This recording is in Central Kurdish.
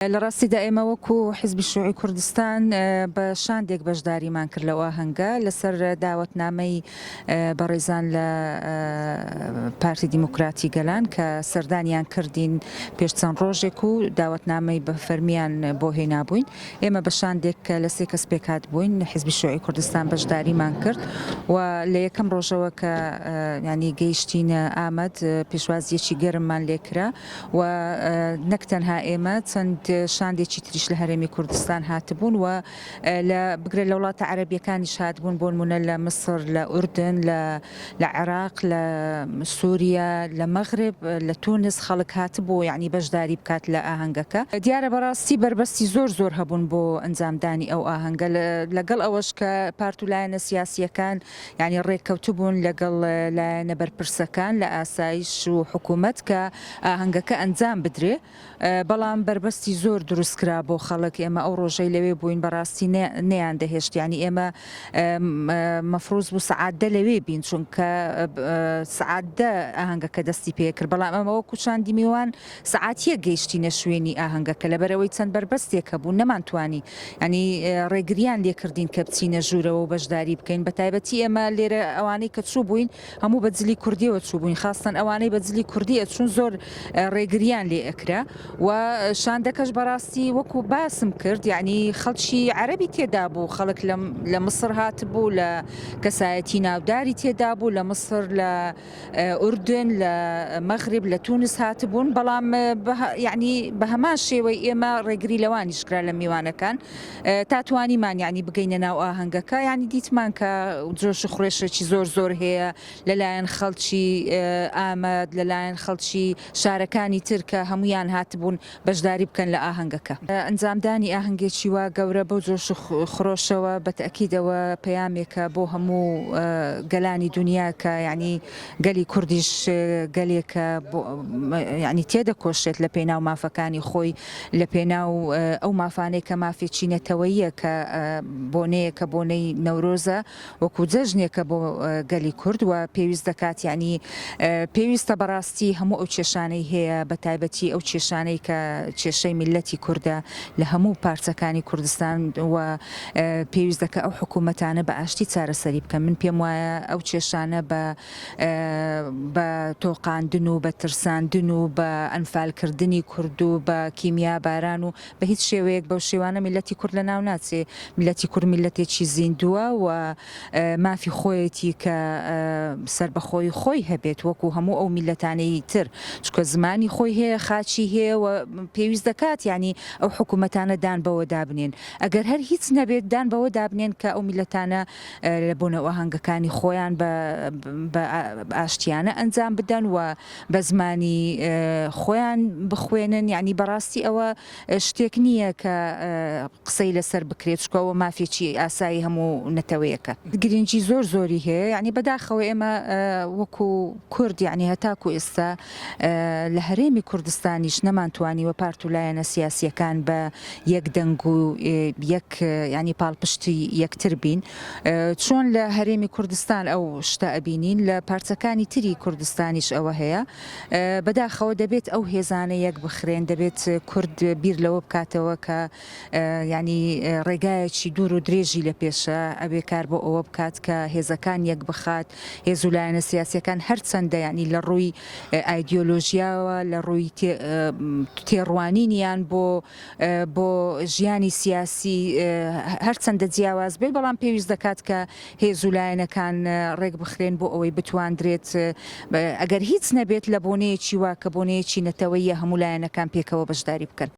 لە ڕاستیدا ئێمە وەکو حیزبی شووعی کوردستان بە شاندێک بەشداریمان کرد لەوە هەنگە لەسەر داوەتنامەی بەڕێزان لە پارتی دیموکراتی گەلان کە سەردانیان کردین پێش چەند ڕۆژێک و داوەتنامەی بە فەرمیان بۆ هێنابووین. ئێمە بە شاندێک لە سێ کەس پێکات بووین حیزبی شووعی کوردستان بەشداریمان کرد و لە یەکەم ڕۆژەوە کە ینی گەیشتینە ئامەد پێشوازیەکی گەرممان لێکرا و نەک تەنها ئێمە چەند شاندێکی تریش لە هەرێمی کوردستان هاتبوون و بگرێت لە وڵاتە عەرەبیەکانیش هاتبوون بۆ نمونە لە مسر، لە ئوردن، لە عێراق، لە سووریا، لە مەغرب، لە تونس خەڵک هاتبوو یعنی بەشداری بکات لە ئاهەنگەکە. دیارە بەڕاستی بربەستی زۆر هەبوون بۆ ئەنجامدانی ئەو ئاهەنگە لەگەڵ ئەوەش کە پارت و لایەنە سیاسیەکان ینی ڕێککەوتبوون لەگەڵ لایەنە بەرپرسەکان لە ئاسایش و حکوومەت کە ئاهەنگەکە ئەنجام بدرێ، بەڵام بربەستی زۆر دروستکرا بۆ خەڵک. ئێمە ئەو ڕۆژەی لەوێ بووین بەڕاستی نەیان دەهێشت، ینی ئێمە مەفروض بوو سەعاتدە لەوێ بین چونکە سەعاتدە ئاهەنگەکە دەستی پێ کرد، بەڵام ئەمە وەکو شاندی میوان سەعاتیە گەیشتینە شوێنی ئاهەنگەکە لەبەرەوەی چەند بربەستێک هەبوو نەمانتوانی ینی ڕێگریان لێکردین کە بچینە ژوورەوە و بەشداری بکەین. بە تایبەتی ئێمە لێرە ئەوانەی کە چوو بووین هەموو بە جلی کوردیەوە چوو بووین، خاستن ئەوانەی بە جلی کوردی ئەچوون زۆر ڕێگریان لێ ئەکرا و شاندەکەش بەڕاستی وەکو باسم کرد یعنی خەڵکی عەرەبی تێدا بوو، خەڵک لە مسر هاتبوو، لە کەسایەتی ناوداری تێدا بوو، لە مسر، لە ئوردن، لە مەغرب، لە تونس هاتبوون، بەڵام یعنی بە هەمان شێوەی ئێمە ڕێگری لەوانیش کرا لە میوانەکان تا توانیمان یعنی بگەینە ناو ئاهەنگەکە. یعنی دیتمان کە جۆش و خوڕێشێکی زۆر هەیە لەلایەن خەڵکی ئامەد، لەلایەن خەڵکی شارەکانی تر کە هەمویان هاتبوون بەشداری بکەن لە ئاهەنگەکە. ئەنجامدانی ئاهەنگێکی وا گەورە بەو جۆش و خڕۆشەوە بە تەئکیدەوە پەیامێکە بۆ هەموو گەلانی دنیا کە یعنی گەلی کوردیش گەلێکە یعنی تێدەکۆشێت لە پێناو مافەکانی خۆی، لە پێناو ئەو مافانەی کە مافێکی نەتەوەییە کە بۆنەیەکە بۆنەی نەورۆزە وەکو جەژنێکە بۆ گەلی کورد و پێویست دەکات یعنی پێویستە بەڕاستی هەموو ئەو کێشانەی هەیە بە تایبەتی ئەو کێشانەی کە کێشەی میلەتی کوردە لە هەموو پارچەکانی کوردستان و پێویست دەکە ئەو حکوومەتانە بە ئاشتی چارەسەری بکەن. من پێم وایە ئەو کێشانە بە تۆقاندن و بە ترساندن و بە ئەنفالکردنی کورد و بە کیمیا باران و بە هیچ شێوەیەک بەو شێوانە میلەتی کورد لە ناو ناچێ. میلەتی کورد میلەتێکی زیندووە و مافی خۆیەتی کە سربەخۆی خۆی هەبێت وەکو هەموو ئەو میلەتانەی تر، چکە زمانی خۆی هەیە، خاچی هەیە و پێویست دەکات یعنی ئەو حکوومەتانە دان بەوە دابنێن. ئەگەر هەر هیچ نەبێت دان بەوە دابنێن کە ئەو میلەتانە لە بۆنەوە هەنگەکانی خۆیان بە ئاشتیانە ئەنجام بدەن و بە زمانی خۆیان بخوێنن. یعنی بەڕاستی ئەوە شتێک نییە کە قسەی لەسەر بکرێت، چکەوە مافێکی ئاسایی هەموو نەتەوەیەکە. گرنگی زۆری هەیە، یعنی بەداخەوە ئێمە وەکو کورد یعنی هەتاکو ئێستا لە هەرێمی کوردستانیش نەمانتوانیوە پارت و لایەنە سیاسیەکان بە یەک دەنگ و یەک ینی پاڵپشتی یەکتر بین. چۆن لە هەرێمی کوردستان ئەو شتە ئەبینین، لە پارچەکانی تری کوردستانیش ئەوە هەیە. بەداخەوە دەبێت ئەو هێزانە یەک بخرێن، دەبێت کورد بیر لەوە بکاتەوە کە ینی ڕێگایەکی دوور و درێژی لە پێشە ئەبێ کار بۆ ئەوە بکات کە هێزەکان یەک بخات، هێز و لایەنە سیاسیەکان هەرچەندە ینی لە ڕووی ئایدیۆلۆژیاوە، لە ڕووی تێڕوانینیان بۆ ژیانی سیاسی هەرچەندە جیاواز بێت، بەڵام پێویست دەکات کە هێز و لایەنەکان ڕێک بخرێن بۆ ئەوەی بتواندرێت ئەگەر هیچ نەبێت لە بۆنەیەکی وا کە بۆنەیەکی نەتەوەییە هەموو لایەنەکان پێکەوە بەشداری بکەن.